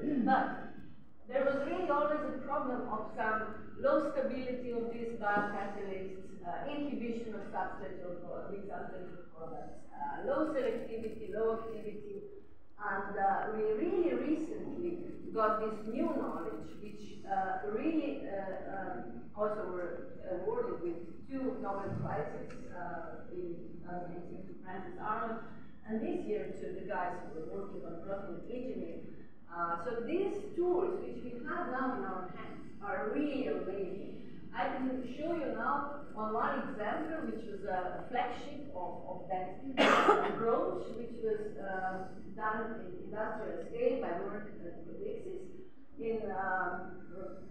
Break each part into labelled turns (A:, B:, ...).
A: But there was really always a problem of some low stability of these biocatalysts, inhibition of substrates of resultant products, low selectivity, low activity, and we really recently got this new knowledge, which really also were awarded with 2 Nobel Prizes in 2018 to Francis Arnold, and this year to the guys who were working on protein engineering. So these tools, which we have now in our hands, are really amazing. I can show you now on one example, which was a flagship of that approach, which was done in industrial scale by Merck and Codexis. In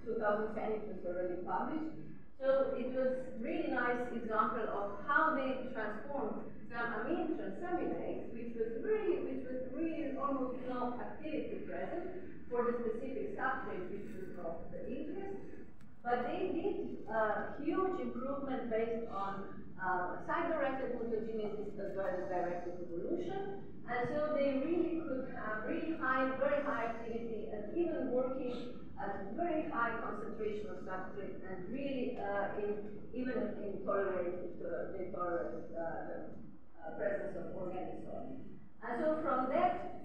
A: 2010, it was already published. So it was really nice example of how they transformed some amine transaminase, which was really almost no activity present for the specific substrate which was of the interest. But they did huge improvement based on side-directed mutagenesis as well as directed evolution. And so they really could have really high, very high activity and even working at very high concentration of substrate and really even in tolerated, they tolerate the presence of organic solid. And so from that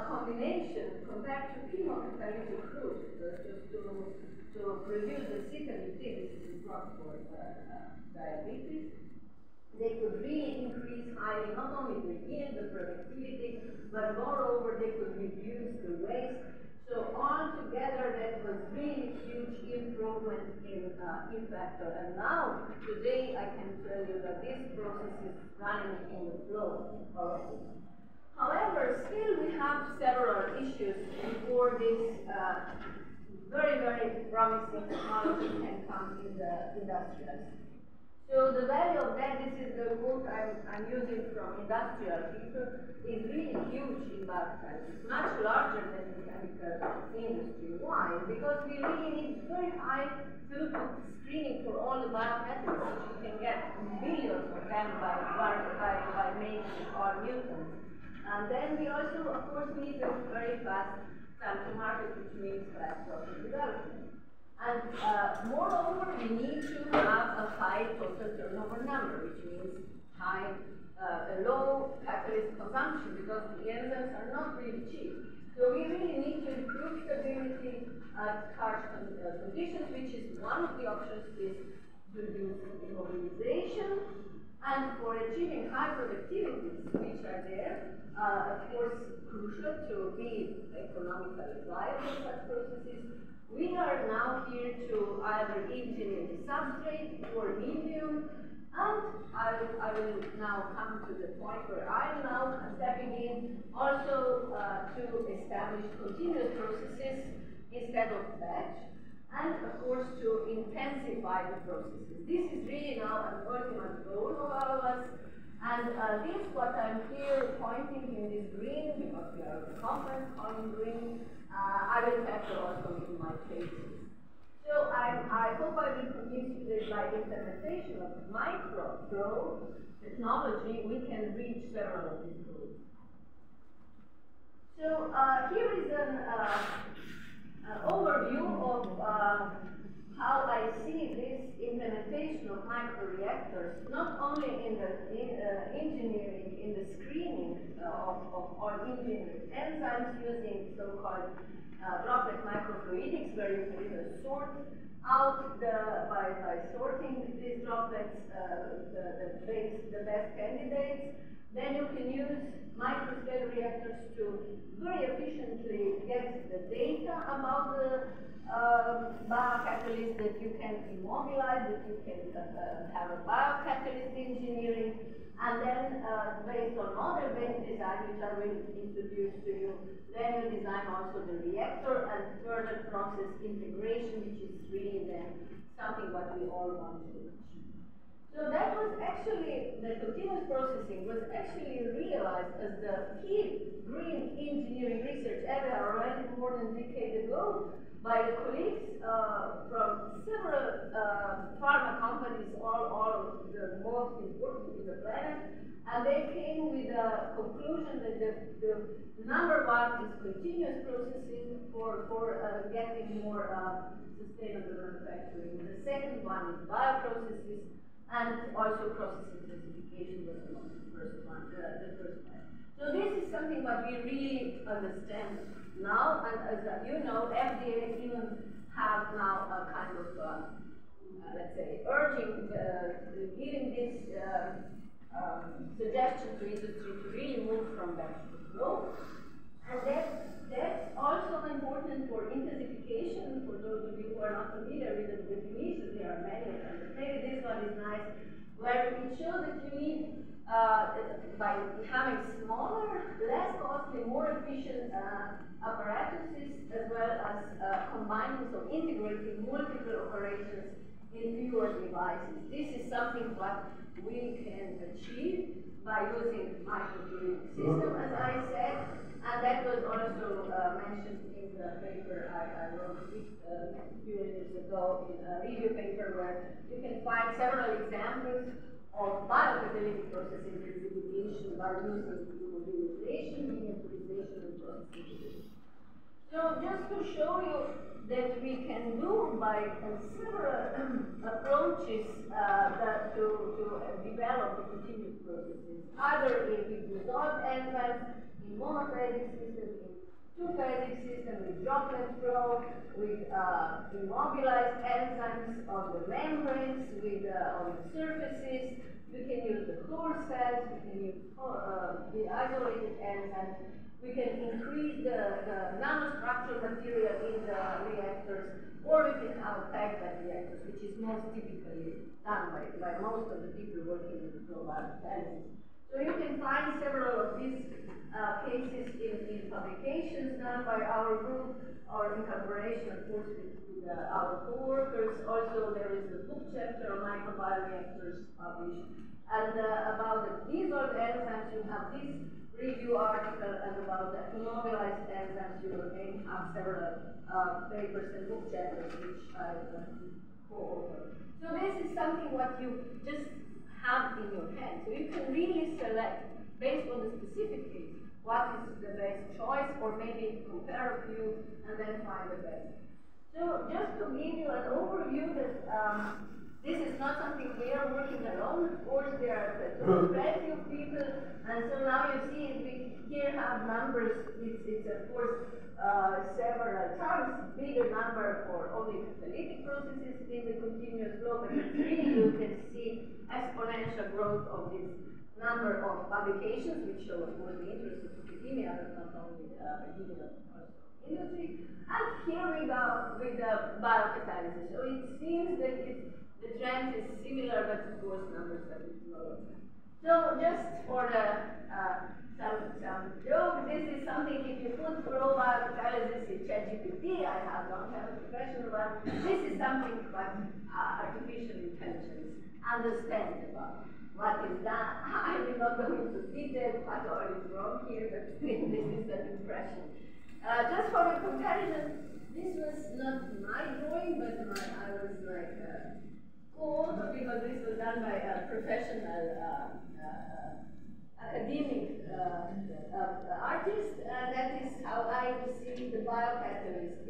A: combination compared to chemocatalytic route, just to produce the cyclic this is drug for diabetes, they could really increase highly not only the yield, the productivity, but moreover they could reduce the waste. So altogether that was really huge improvement in factor. And now, today, I can tell you that this process is running in the flow already. However, still we have several issues before this very, very promising technology can come in the industrials. So the value of that, this is the quote I'm using from industrial people, is really huge in biocatalysis. It's much larger than the chemical industry. Why? Because we really need very high throughput screening for all the biocatalysts, which you can get billions of them by making all mutants. And then we also, of course, need a very fast time to market, which means fast process development. And moreover, we need to have a high total turnover number, which means a low catalyst consumption, because the enzymes are not really cheap. So we really need to improve stability at harsh conditions, which is one of the options is to use immobilization. And for achieving high productivities, which are there, of course, crucial to be economically viable such processes, we are now here to either engineer the substrate or medium, and I will now come to the point where I'm now stepping in also to establish continuous processes instead of batch, and of course to intensify the processes. This is really now an ultimate goal of all of us, and this what I'm here pointing in this green, because we are at a conference calling green, I will tackle also in my cases. So I hope I will convince you that by implementation of micro technology, we can reach several of these goals. So here is an overview of how I see this implementation of microreactors, not only in the engineering, in the screening of all engineered enzymes using so-called droplet microfluidics, where you can either sort out by sorting these droplets the best candidates. Then you can use microscale reactors to very efficiently get the data about the biocatalyst that you can immobilize, that you can have a biocatalyst engineering, and then based on model-based design, which I will introduce to you, then you design also the reactor and further process integration, which is really then something what we all want to achieve. So that was actually, the continuous processing was actually realized as the key green engineering research ever already more than a decade ago by the colleagues from several pharma companies, all of the most important in the planet, and they came with a conclusion that the number one is continuous processing for getting more sustainable manufacturing. The second one is bioprocesses, and also process intensification was the first one. So this is something that we really understand now, and as you know, FDA even have now a kind of, let's say, urging, giving this suggestion to industry to really move from batch to flow. And that's also important for intensification. For those of you who are not familiar with the definitions, there are many of them. But maybe this one is nice, where it shows that you need, by having smaller, less costly, more efficient apparatuses, as well as combining, so integrating multiple operations in fewer devices. This is something what we can achieve by using microfluidic system, as I said, and that was also mentioned in the paper I wrote a few years ago, in a review paper, where you can find several examples of biocatalytic process intensification by using immobilization, miniaturization, and process integration. So just to show you that we can do by several approaches to develop the continuous processes, either with dissolved enzymes, in monophasic system, in two-phasic system, with droplet flow, with immobilized enzymes on the membranes, with on the surfaces. We can use the core cells, we can use the isolated enzymes. We can increase the nanostructural material in the reactors, or we can have packed reactors, which is most typically done by most of the people working with the flow biocatalysis. So you can find several of these cases in publications done by our group, or in collaboration, of course, with our co-workers. Also, there is a book chapter on microbioreactors published. And about the dissolved enzymes, you have this review article, and about the immobilized enzymes, you again have several papers and book chapters which I co-authored. So this is something what you just have in your hand. So you can really select, based on the specific case, what is the best choice, or maybe compare a few and then find the best. So just to give you an overview that this is not something we are working alone. Of course, there are plenty of people, and so now you see we here have numbers. It's of course several times bigger number for only catalytic processes in the continuous flow, but it's really you can see exponential growth of this number of publications, which show, of course, the interest of academia, but not only academia, but also industry. And here we go with the biocatalysis. So it seems that the trend is similar, but of course numbers are a bit lower. So just for some joke, this is something, if you put flow biocatalysis in ChatGPT, don't have a professional one, this is something that artificial intelligence understands about what is done. I will not go into detail what all is wrong here, but this is an impression. Just for a comparison, this was not my drawing, but I was like told, because this was done by a professional academic artist, and that is how I see the biocatalyst.